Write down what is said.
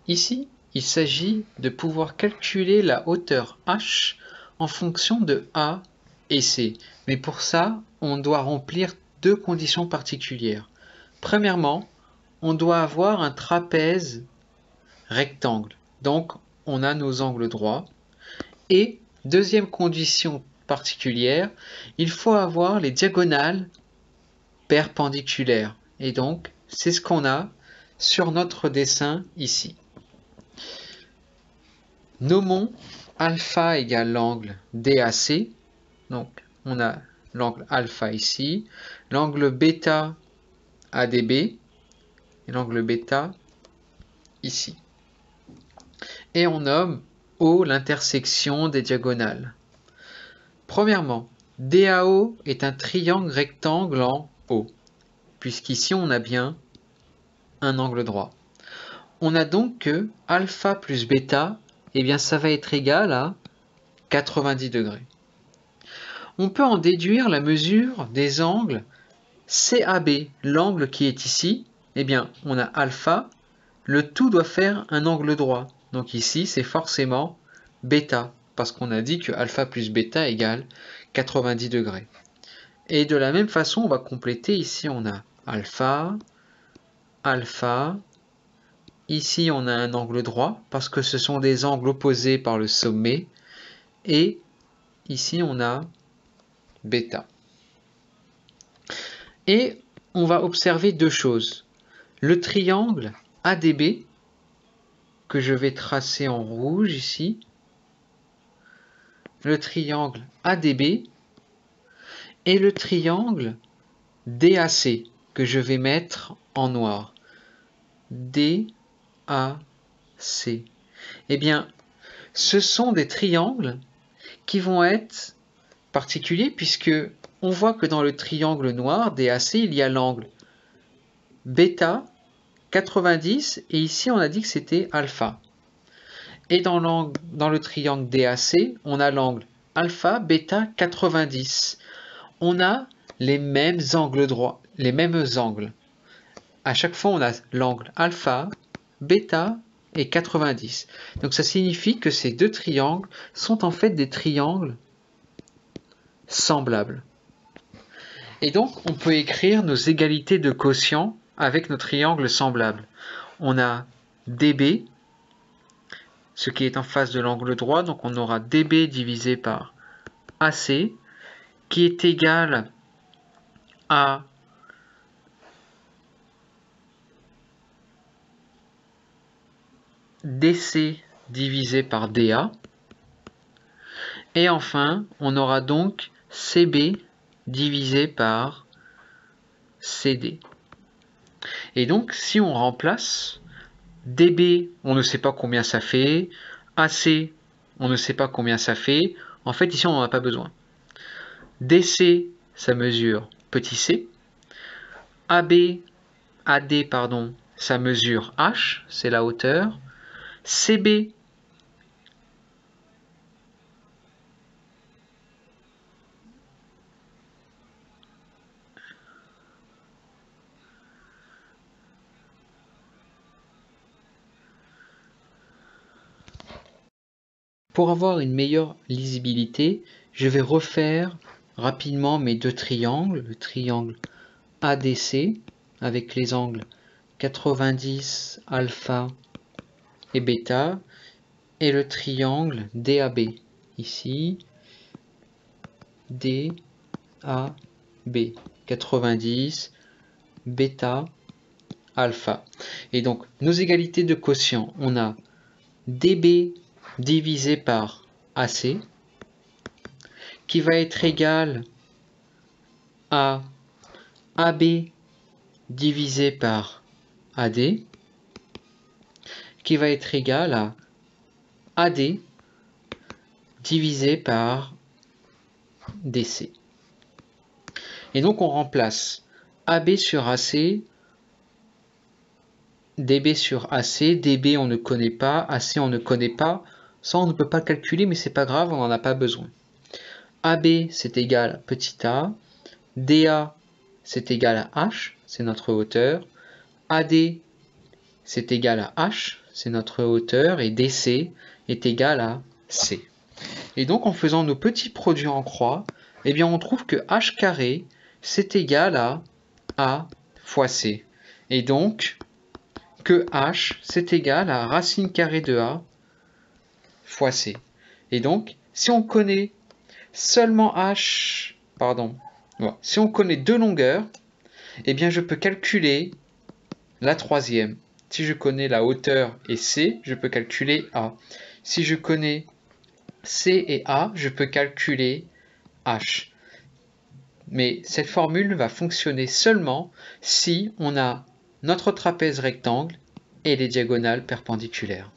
Ici, il s'agit de pouvoir calculer la hauteur h en fonction de A et C. Mais pour ça, on doit remplir deux conditions particulières. Premièrement, on doit avoir un trapèze rectangle. Donc, on a nos angles droits. Et deuxième condition particulière, il faut avoir les diagonales perpendiculaires. Et donc, c'est ce qu'on a sur notre dessin ici. Nommons alpha égale l'angle DAC. Donc, on a l'angle alpha ici, l'angle bêta ADB et l'angle bêta ici. Et on nomme O l'intersection des diagonales. Premièrement, DAO est un triangle rectangle en O, puisqu'ici on a bien un angle droit. On a donc que alpha plus bêta, eh bien ça va être égal à 90 degrés. On peut en déduire la mesure des angles CAB, l'angle qui est ici, eh bien on a alpha, le tout doit faire un angle droit. Donc ici c'est forcément bêta, parce qu'on a dit que alpha plus bêta égale 90 degrés. Et de la même façon, on va compléter, ici on a alpha, alpha, ici on a un angle droit, parce que ce sont des angles opposés par le sommet, et ici on a bêta. Et on va observer deux choses. Le triangle ADB, que je vais tracer en rouge ici, le triangle ADB, et le triangle DAC, que je vais mettre en noir. DAC. Eh bien, ce sont des triangles qui vont être particuliers, puisque on voit que dans le triangle noir DAC, il y a l'angle bêta 90, et ici on a dit que c'était alpha. Et dans le triangle DAC, on a l'angle alpha, bêta 90. On a les mêmes angles droits, les mêmes angles. À chaque fois, on a l'angle alpha, bêta et 90. Donc ça signifie que ces deux triangles sont en fait des triangles semblables. Et donc, on peut écrire nos égalités de quotient avec nos triangles semblables. On a DB, ce qui est en face de l'angle droit, donc on aura DB divisé par AC, qui est égal à DC divisé par DA. Et enfin, on aura donc CB divisé par CD. Et donc, si on remplace, DB, on ne sait pas combien ça fait, AC, on ne sait pas combien ça fait, en fait, ici, on n'en a pas besoin. DC, ça mesure petit c, AD, pardon, ça mesure h, c'est la hauteur, CB, pour avoir une meilleure lisibilité, je vais refaire rapidement mes deux triangles, le triangle ADC avec les angles 90, alpha et bêta, et le triangle DAB, ici, DAB, 90, bêta, alpha. Et donc, nos égalités de quotient, on a DB divisé par AC, qui va être égal à AB divisé par AD, qui va être égal à AD divisé par DC. Et donc on remplace AB sur AC, DB sur AC, DB on ne connaît pas, AC on ne connaît pas, ça on ne peut pas calculer mais c'est pas grave, on n'en a pas besoin. AB c'est égal à petit a, DA c'est égal à h, c'est notre hauteur, AD c'est égal à h, c'est notre hauteur, et DC est égal à C. Et donc, en faisant nos petits produits en croix, eh bien, on trouve que h carré, c'est égal à A fois C. Et donc, que h, c'est égal à racine carrée de A fois C. Et donc, si on connaît seulement h, si on connaît deux longueurs, eh bien, je peux calculer la troisième. Si je connais la hauteur et C, je peux calculer A. Si je connais C et A, je peux calculer H. Mais cette formule va fonctionner seulement si on a notre trapèze rectangle et les diagonales perpendiculaires.